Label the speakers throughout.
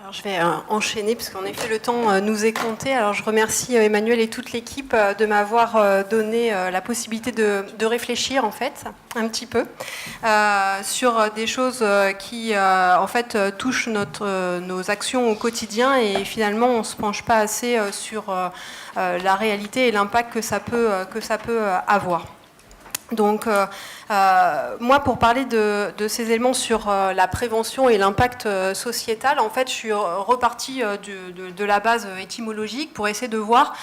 Speaker 1: Alors, je vais enchaîner, parce qu'en effet, le temps nous est compté. Alors, je remercie Emmanuel et toute l'équipe de m'avoir donné la possibilité de réfléchir, en fait, un petit peu, sur des choses qui, en fait, touchent nos actions au quotidien. Et finalement, on ne se penche pas assez sur la réalité et l'impact que ça peut avoir. Donc, moi, pour parler de ces éléments sur la prévention et l'impact sociétal, en fait, je suis repartie de la base étymologique pour essayer de voir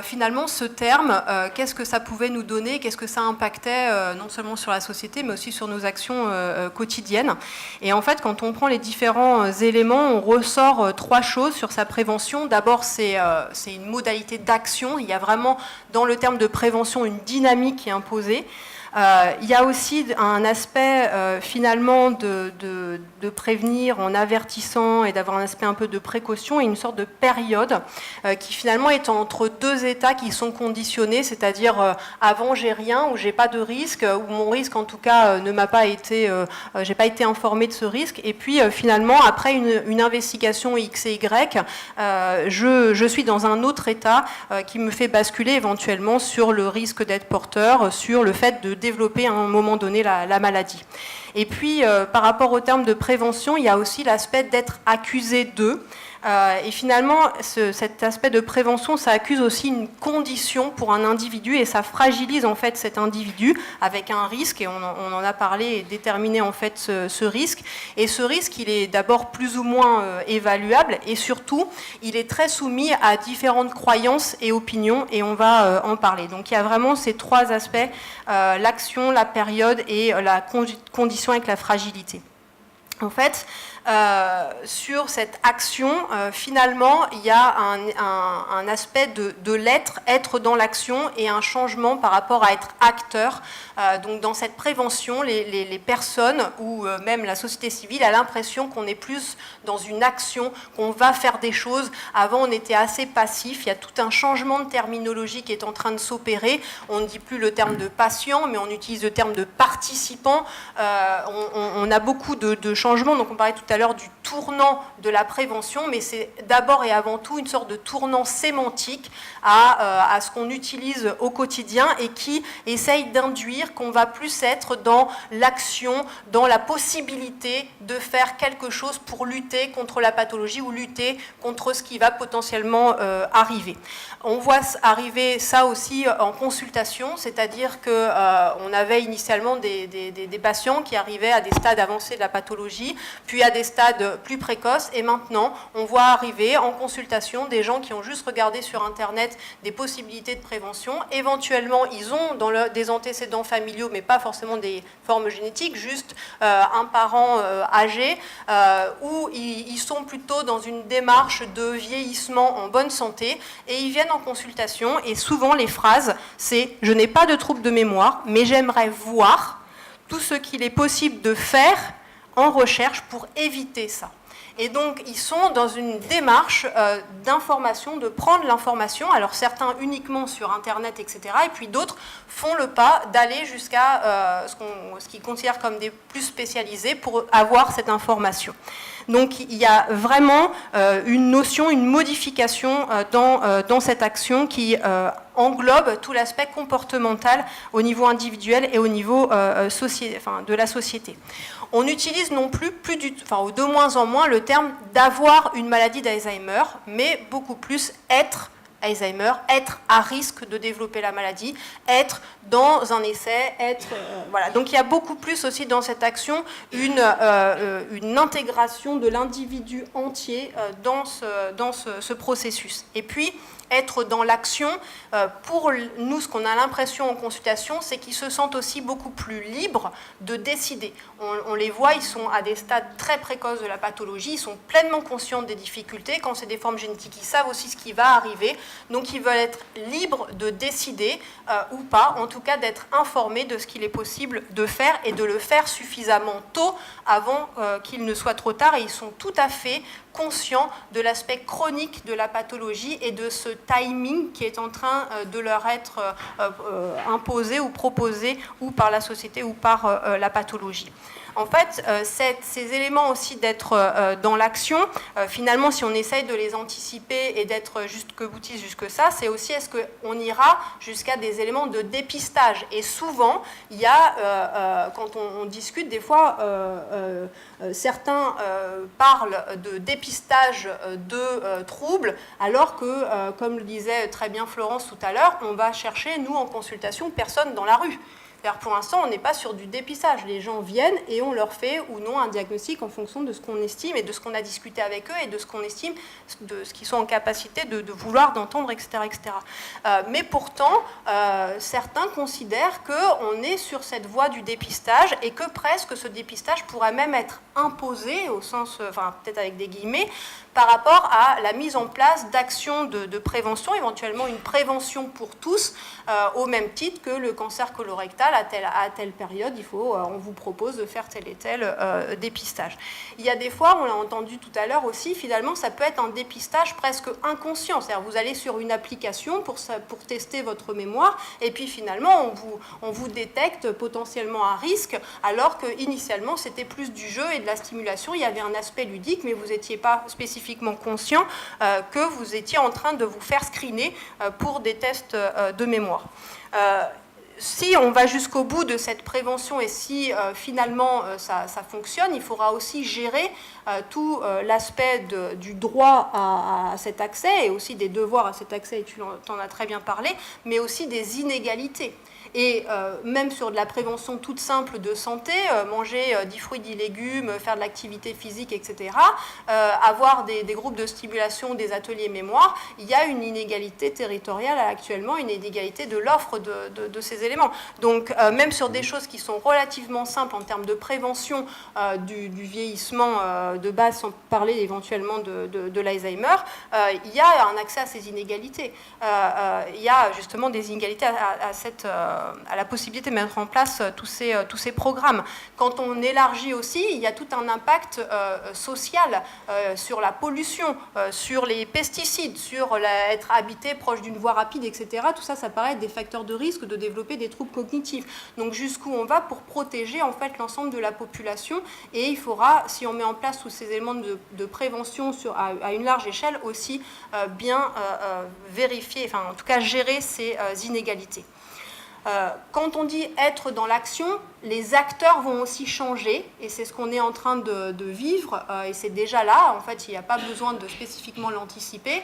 Speaker 1: finalement ce terme, qu'est-ce que ça pouvait nous donner, qu'est-ce que ça impactait non seulement sur la société, mais aussi sur nos actions quotidiennes. Et en fait, quand on prend les différents éléments, on ressort trois choses sur sa prévention. D'abord, c'est une modalité d'action. Il y a vraiment, dans le terme de prévention, une dynamique qui est imposée. Il y a aussi un aspect finalement de prévenir en avertissant et d'avoir un aspect un peu de précaution et une sorte de période qui finalement est entre deux états qui sont conditionnés, c'est-à-dire avant j'ai rien ou j'ai pas de risque ou mon risque en tout cas ne m'a pas été, j'ai pas été informé de ce risque, et puis finalement après une investigation X et Y, je suis dans un autre état qui me fait basculer éventuellement sur le risque d'être porteur, sur le fait de développer à un moment donné la maladie. Et puis, par rapport au terme de prévention, il y a aussi l'aspect d'être accusé d'eux. Et finalement, cet aspect de prévention, ça accuse aussi une condition pour un individu et ça fragilise en fait cet individu avec un risque, et on en a parlé et déterminé en fait ce risque. Et ce risque, il est d'abord plus ou moins évaluable et surtout, il est très soumis à différentes croyances et opinions, et on va en parler. Donc il y a vraiment ces trois aspects, l'action, la période et la condition avec la fragilité. En fait, sur cette action, finalement, il y a un aspect de l'être, être dans l'action, et un changement par rapport à être acteur. Donc dans cette prévention, les personnes ou même la société civile a l'impression qu'on est plus dans une action, qu'on va faire des choses. Avant, on était assez passif. Il y a tout un changement de terminologie qui est en train de s'opérer. On ne dit plus le terme de patient, mais on utilise le terme de participant. On a beaucoup de changements. Donc on parlait tout à l'heure du tournant de la prévention, mais c'est d'abord et avant tout une sorte de tournant sémantique à ce qu'on utilise au quotidien et qui essaye d'induire qu'on va plus être dans l'action, dans la possibilité de faire quelque chose pour lutter contre la pathologie ou lutter contre ce qui va potentiellement arriver. On voit arriver ça aussi en consultation, c'est-à-dire qu'on avait initialement des patients qui arrivaient à des stades avancés de la pathologie, puis à des stades plus précoces, et maintenant on voit arriver en consultation des gens qui ont juste regardé sur internet des possibilités de prévention. Éventuellement ils ont des antécédents familiaux, mais pas forcément des formes génétiques, juste un parent âgé, où ils sont plutôt dans une démarche de vieillissement en bonne santé, et ils viennent en consultation, et souvent les phrases c'est « je n'ai pas de trouble de mémoire, mais j'aimerais voir tout ce qu'il est possible de faire en recherche pour éviter ça ». Et donc, ils sont dans une démarche d'information, de prendre l'information, alors certains uniquement sur Internet, etc., et puis d'autres font le pas d'aller jusqu'à ce qu'ils considèrent comme des plus spécialisés pour avoir cette information. Donc, il y a vraiment une notion, une modification dans cette action qui englobe tout l'aspect comportemental au niveau individuel et au niveau de la société. On n'utilise non plus, de moins en moins, le terme d'avoir une maladie d'Alzheimer, mais beaucoup plus être Alzheimer, être à risque de développer la maladie, être dans un essai, voilà. Donc il y a beaucoup plus aussi dans cette action une intégration de l'individu entier dans ce processus. Et puis, être dans l'action, pour nous, ce qu'on a l'impression en consultation, c'est qu'ils se sentent aussi beaucoup plus libres de décider. On les voit, ils sont à des stades très précoces de la pathologie, ils sont pleinement conscients des difficultés. Quand c'est des formes génétiques, ils savent aussi ce qui va arriver. Donc ils veulent être libres de décider ou pas, en tout cas d'être informés de ce qu'il est possible de faire et de le faire suffisamment tôt avant qu'il ne soit trop tard. Et ils sont tout à fait conscients de l'aspect chronique de la pathologie et de ce timing qui est en train de leur être imposé ou proposé ou par la société ou par la pathologie. En fait, ces éléments aussi d'être dans l'action, finalement, si on essaye de les anticiper et d'être jusque boutiste jusque ça, c'est aussi est-ce qu'on ira jusqu'à des éléments de dépistage. Et souvent, il y a, quand on discute, des fois, certains parlent de dépistage de troubles, alors que, comme le disait très bien Florence tout à l'heure, on va chercher, nous, en consultation, personne dans la rue. Pour l'instant, on n'est pas sur du dépistage. Les gens viennent et on leur fait ou non un diagnostic en fonction de ce qu'on estime et de ce qu'on a discuté avec eux et de ce qu'on estime, de ce qu'ils sont en capacité de vouloir, d'entendre, etc. etc. Mais pourtant, certains considèrent qu'on est sur cette voie du dépistage et que presque ce dépistage pourrait même être imposé, au sens, enfin peut-être avec des guillemets, par rapport à la mise en place d'actions de prévention, éventuellement une prévention pour tous, au même titre que le cancer colorectal, à telle période, on vous propose de faire tel et tel dépistage. Il y a des fois, on l'a entendu tout à l'heure aussi, finalement, ça peut être un dépistage presque inconscient. C'est-à-dire, vous allez sur une application pour tester votre mémoire, et puis finalement, on vous détecte potentiellement un risque, alors qu'initialement, c'était plus du jeu et de la stimulation. Il y avait un aspect ludique, mais vous n'étiez pas spécifiquement conscient que vous étiez en train de vous faire screener pour des tests de mémoire. Si on va jusqu'au bout de cette prévention et si finalement ça fonctionne, il faudra aussi gérer tout l'aspect du droit à cet accès et aussi des devoirs à cet accès, et tu en as très bien parlé, mais aussi des inégalités. Et même sur de la prévention toute simple de santé, manger 10 fruits, 10 légumes, faire de l'activité physique, etc., avoir des groupes de stimulation, des ateliers mémoire, il y a une inégalité territoriale actuellement, une inégalité de l'offre de ces éléments. Donc même sur des choses qui sont relativement simples en termes de prévention du vieillissement de base, sans parler éventuellement de l'Alzheimer, il y a un accès à ces inégalités. Il y a justement des inégalités à la possibilité de mettre en place tous ces programmes. Quand on élargit aussi, il y a tout un impact social sur la pollution, sur les pesticides, sur être habité proche d'une voie rapide, etc. Tout ça, ça paraît être des facteurs de risque de développer des troubles cognitifs. Donc jusqu'où on va pour protéger en fait l'ensemble de la population, et il faudra, si on met en place tous ces éléments de prévention à une large échelle, aussi bien vérifier, enfin en tout cas gérer ces inégalités. Quand on dit être dans l'action, les acteurs vont aussi changer, et c'est ce qu'on est en train de vivre, et c'est déjà là, en fait il n'y a pas besoin de spécifiquement l'anticiper.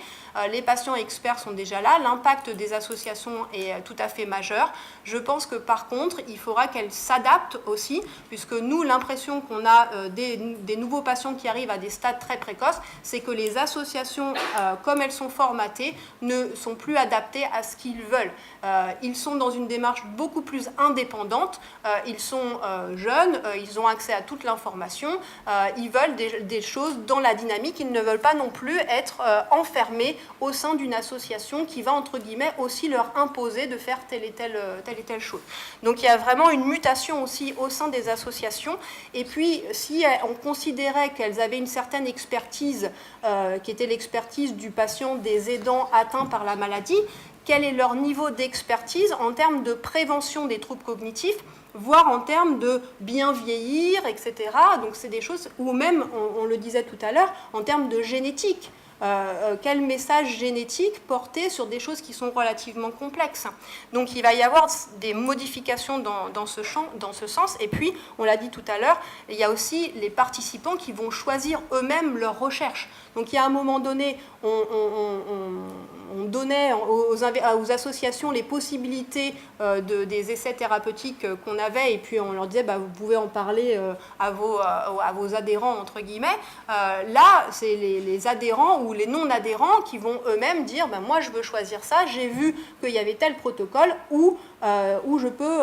Speaker 1: Les patients experts sont déjà là, l'impact des associations est tout à fait majeur. Je pense que par contre, il faudra qu'elles s'adaptent aussi, puisque nous, l'impression qu'on a des nouveaux patients qui arrivent à des stades très précoces, c'est que les associations, comme elles sont formatées, ne sont plus adaptées à ce qu'ils veulent. Ils sont dans une démarche beaucoup plus indépendante, ils sont jeunes, ils ont accès à toute l'information, ils veulent des choses dans la dynamique, ils ne veulent pas non plus être enfermés au sein d'une association qui va, entre guillemets, aussi leur imposer de faire telle et telle chose. Donc il y a vraiment une mutation aussi au sein des associations, et puis si on considérait qu'elles avaient une certaine expertise, qui était l'expertise du patient, des aidants atteints par la maladie, quel est leur niveau d'expertise en termes de prévention des troubles cognitifs, voire en termes de bien vieillir, etc. Donc c'est des choses, ou même, on le disait tout à l'heure, en termes de génétique. Quel message génétique porter sur des choses qui sont relativement complexes. Donc il va y avoir des modifications dans ce sens. Et puis, on l'a dit tout à l'heure, il y a aussi les participants qui vont choisir eux-mêmes leurs recherches. Donc il y a un moment donné, on donnait aux associations les possibilités des essais thérapeutiques qu'on avait, et puis on leur disait vous pouvez en parler à vos adhérents, entre guillemets. Là, c'est les adhérents ou les non-adhérents qui vont eux-mêmes dire moi je veux choisir ça, j'ai vu qu'il y avait tel protocole où je peux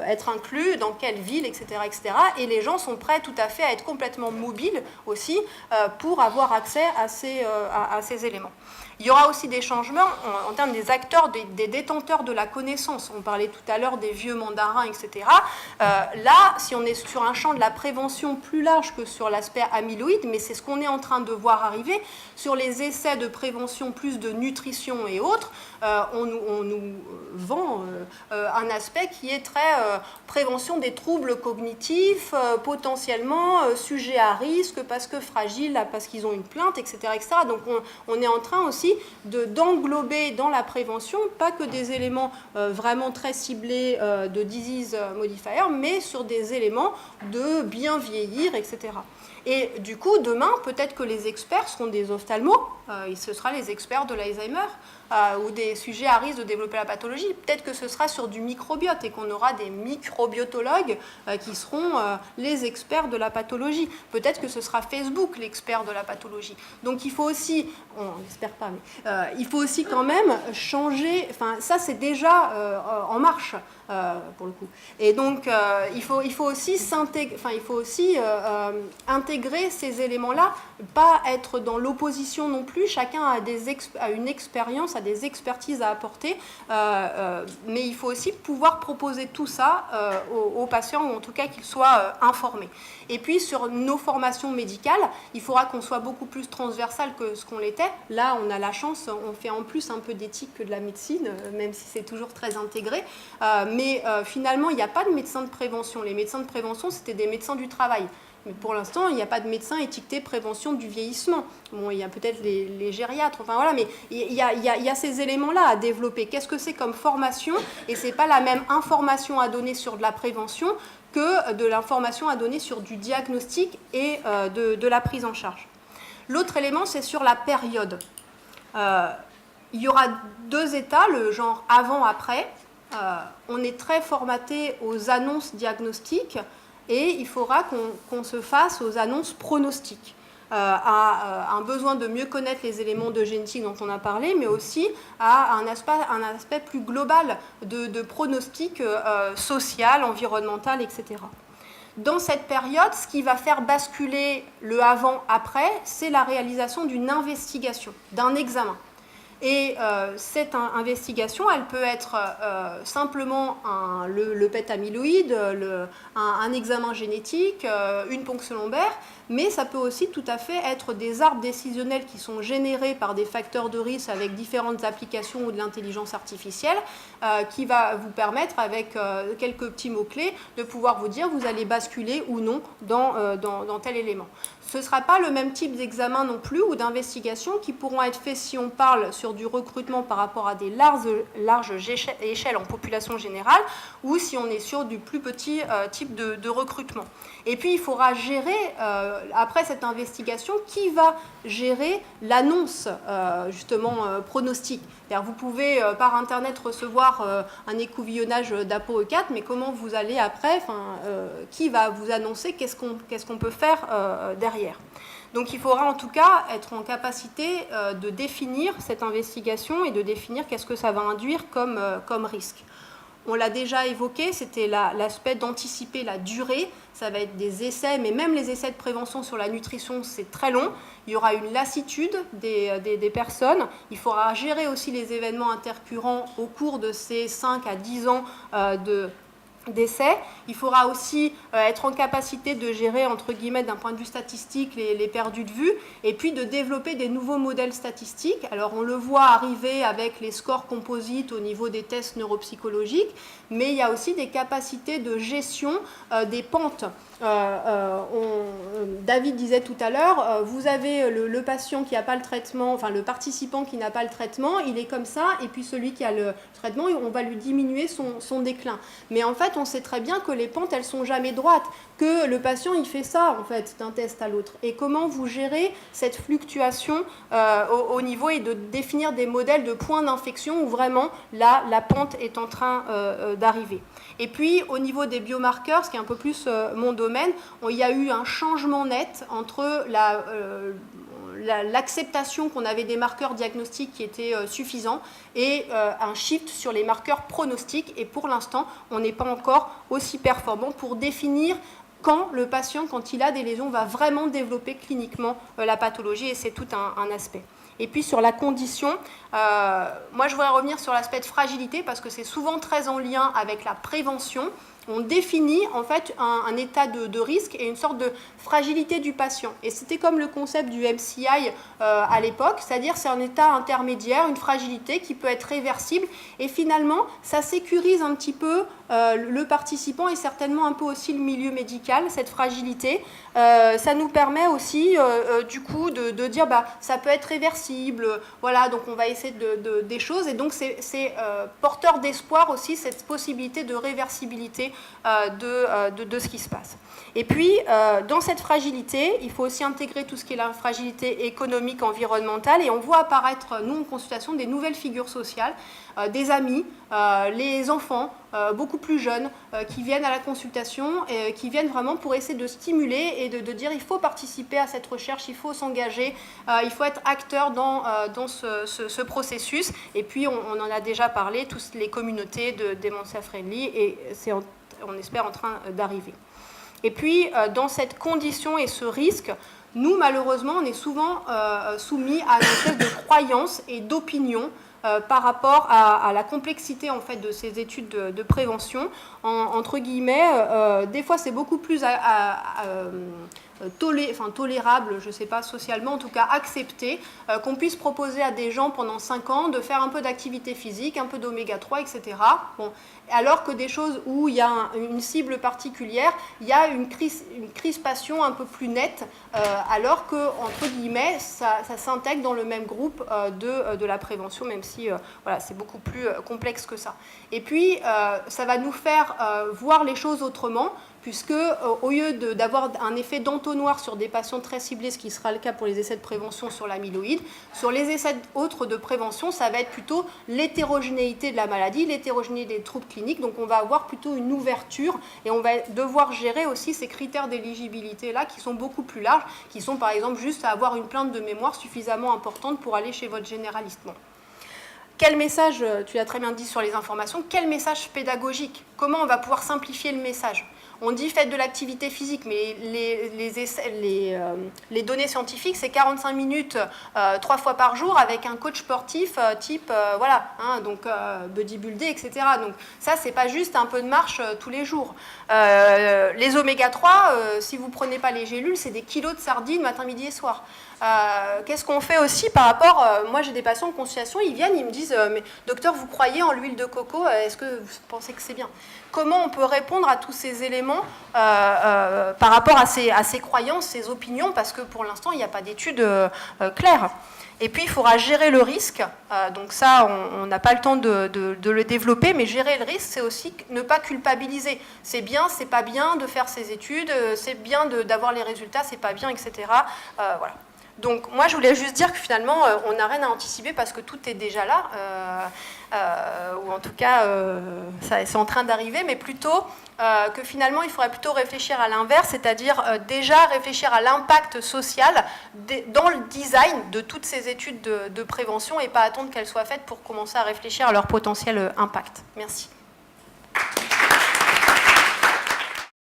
Speaker 1: être inclus, dans quelle ville, etc., etc. Et les gens sont prêts tout à fait à être complètement mobiles aussi pour avoir accès à ces éléments. Il y aura aussi des changements en termes des acteurs, des détenteurs de la connaissance. On parlait tout à l'heure des vieux mandarins, etc. Là, si on est sur un champ de la prévention plus large que sur l'aspect amyloïde, mais c'est ce qu'on est en train de voir arriver, sur les essais de prévention plus de nutrition et autres, on nous vend un aspect qui est très prévention des troubles cognitifs, potentiellement sujets à risque parce que fragiles, parce qu'ils ont une plainte, etc. etc. Donc on est en train aussi d'englober dans la prévention pas que des éléments vraiment très ciblés de disease modifier, mais sur des éléments de bien vieillir, etc. Et du coup, demain, peut-être que les experts seront des ophtalmos, ce sera les experts de l'Alzheimer, ou des sujets à risque de développer la pathologie. Peut-être que ce sera sur du microbiote et qu'on aura des microbiotologues qui seront les experts de la pathologie. Peut-être que ce sera Facebook l'expert de la pathologie. Donc il faut aussi, on n'espère pas, mais il faut aussi quand même changer, enfin ça c'est déjà en marche pour le coup. Et donc il faut aussi intégrer ces éléments-là, pas être dans l'opposition non plus. Chacun a une expérience, a des expertises à apporter, mais il faut aussi pouvoir proposer tout ça aux patients, ou en tout cas qu'ils soient informés. Et puis sur nos formations médicales, il faudra qu'on soit beaucoup plus transversal que ce qu'on l'était. Là, on a la chance, on fait en plus un peu d'éthique que de la médecine, même si c'est toujours très intégré. Mais finalement, il n'y a pas de médecins de prévention. Les médecins de prévention, c'était des médecins du travail. Mais pour l'instant, il n'y a pas de médecin étiqueté prévention du vieillissement. Bon, il y a peut-être les gériatres, enfin voilà, mais il y a ces éléments-là à développer. Qu'est-ce que c'est comme formation? Et ce n'est pas la même information à donner sur de la prévention que de l'information à donner sur du diagnostic et de la prise en charge. L'autre élément, c'est sur la période. Il y aura deux états, le genre avant-après. On est très formaté aux annonces diagnostiques, et il faudra qu'on se fasse aux annonces pronostiques, à un besoin de mieux connaître les éléments de génétique dont on a parlé, mais aussi à un aspect plus global de pronostic social, environnemental, etc. Dans cette période, ce qui va faire basculer le avant-après, c'est la réalisation d'une investigation, d'un examen. Et cette investigation, elle peut être simplement le PET amyloïde, un examen génétique, une ponction lombaire, mais ça peut aussi tout à fait être des arbres décisionnels qui sont générés par des facteurs de risque avec différentes applications ou de l'intelligence artificielle, qui va vous permettre, avec quelques petits mots-clés, de pouvoir vous dire vous allez basculer ou non dans tel élément. Ce ne sera pas le même type d'examen non plus ou d'investigation qui pourront être faits si on parle sur du recrutement par rapport à des larges échelles en population générale, ou si on est sur du plus petit type de recrutement. Et puis il faudra gérer, après cette investigation, qui va gérer l'annonce justement pronostique. Vous pouvez par internet recevoir un écouvillonnage d'ApoE4, mais comment vous allez après, qui va vous annoncer qu'est-ce qu'on peut faire derrière. Donc il faudra en tout cas être en capacité de définir cette investigation et de définir qu'est-ce que ça va induire comme risque. On l'a déjà évoqué, c'était l'aspect d'anticiper la durée. Ça va être des essais, mais même les essais de prévention sur la nutrition, c'est très long. Il y aura une lassitude des personnes. Il faudra gérer aussi les événements intercurrents au cours de ces 5 à 10 ans d'essais. Il faudra aussi être en capacité de gérer, entre guillemets, d'un point de vue statistique, les perdus de vue, et puis de développer des nouveaux modèles statistiques. Alors on le voit arriver avec les scores composites au niveau des tests neuropsychologiques, mais il y a aussi des capacités de gestion des pentes. David disait tout à l'heure, vous avez le patient qui n'a pas le traitement, enfin le participant qui n'a pas le traitement, il est comme ça, et puis celui qui a le traitement, on va lui diminuer son déclin. Mais en fait, on sait très bien que les pentes, elles sont jamais droites, que le patient, il fait ça, en fait, d'un test à l'autre. Et comment vous gérez cette fluctuation au niveau et de définir des modèles de points d'infection où vraiment, là, la pente est en train d'arriver. Et puis, au niveau des biomarqueurs, ce qui est un peu plus mon domaine, il y a eu un changement net entre l'acceptation qu'on avait des marqueurs diagnostiques qui étaient suffisants et un shift sur les marqueurs pronostiques. Et pour l'instant, on n'est pas encore aussi performant pour définir quand le patient, quand il a des lésions, va vraiment développer cliniquement la pathologie, et c'est tout un aspect. Et puis sur la condition, moi je voudrais revenir sur l'aspect de fragilité parce que c'est souvent très en lien avec la prévention. on définit en fait un état de risque et une sorte de fragilité du patient. Et c'était comme le concept du MCI à l'époque, c'est-à-dire c'est un état intermédiaire, une fragilité qui peut être réversible, et finalement ça sécurise un petit peu le participant et certainement un peu aussi le milieu médical, cette fragilité. Ça nous permet aussi du coup de dire ça peut être réversible, voilà, donc on va essayer des choses, et donc c'est porteur d'espoir aussi cette possibilité de réversibilité de ce qui se passe. Et puis, dans cette fragilité, il faut aussi intégrer tout ce qui est la fragilité économique, environnementale, et on voit apparaître, nous, en consultation, des nouvelles figures sociales, des amis, les enfants, beaucoup plus jeunes, qui viennent à la consultation, et qui viennent vraiment pour essayer de stimuler et de dire il faut participer à cette recherche, il faut s'engager, il faut être acteur dans ce processus. Et puis, on en a déjà parlé, toutes les communautés de Dementia Friendly, et c'est, on espère, en train d'arriver. Et puis, dans cette condition et ce risque, nous, malheureusement, on est souvent soumis à une espèce de croyance et d'opinion par rapport à la complexité en fait, de ces études de prévention. Entre guillemets, des fois, c'est beaucoup plus tolérable, je ne sais pas, socialement, en tout cas accepté, qu'on puisse proposer à des gens pendant 5 ans de faire un peu d'activité physique, un peu d'oméga 3, etc. Bon, alors que des choses où il y a une cible particulière, il y a une crispation un peu plus nette, alors que, entre guillemets, ça s'intègre dans le même groupe de la prévention, même si voilà, c'est beaucoup plus complexe que ça. Et puis, ça va nous faire voir les choses autrement, puisque au lieu d'avoir un effet d'entonnoir sur des patients très ciblés, ce qui sera le cas pour les essais de prévention sur l'amyloïde, sur les essais autres de prévention, ça va être plutôt l'hétérogénéité de la maladie, l'hétérogénéité des troubles cliniques, donc on va avoir plutôt une ouverture et on va devoir gérer aussi ces critères d'éligibilité-là qui sont beaucoup plus larges, qui sont par exemple juste à avoir une plainte de mémoire suffisamment importante pour aller chez votre généraliste. Bon. Quel message, tu l'as très bien dit sur les informations, quel message pédagogique? Comment on va pouvoir simplifier le message? On dit faites de l'activité physique, mais les données scientifiques, c'est 45 minutes 3 fois par jour avec un coach sportif type, voilà, hein, donc bodybuildé, etc. Donc ça, c'est pas juste un peu de marche tous les jours. Les oméga 3, si vous ne prenez pas les gélules, c'est des kilos de sardines matin, midi et soir. Qu'est-ce qu'on fait aussi par rapport, moi j'ai des patients en consultation, ils viennent, ils me disent mais docteur, vous croyez en l'huile de coco, est-ce que vous pensez que c'est bien? Comment on peut répondre à tous ces éléments par rapport à ces croyances, ces opinions, parce que pour l'instant il n'y a pas d'études claires. Et puis il faudra gérer le risque, donc ça on n'a pas le temps de le développer, mais gérer le risque c'est aussi ne pas culpabiliser. C'est bien, c'est pas bien de faire ces études, c'est bien d'avoir les résultats, c'est pas bien, etc. Voilà. Donc moi je voulais juste dire que finalement on n'a rien à anticiper parce que tout est déjà là, ou en tout cas c'est en train d'arriver, mais plutôt que finalement il faudrait plutôt réfléchir à l'inverse, c'est-à-dire déjà réfléchir à l'impact social dans le design de toutes ces études de prévention et pas attendre qu'elles soient faites pour commencer à réfléchir à leur potentiel impact. Merci.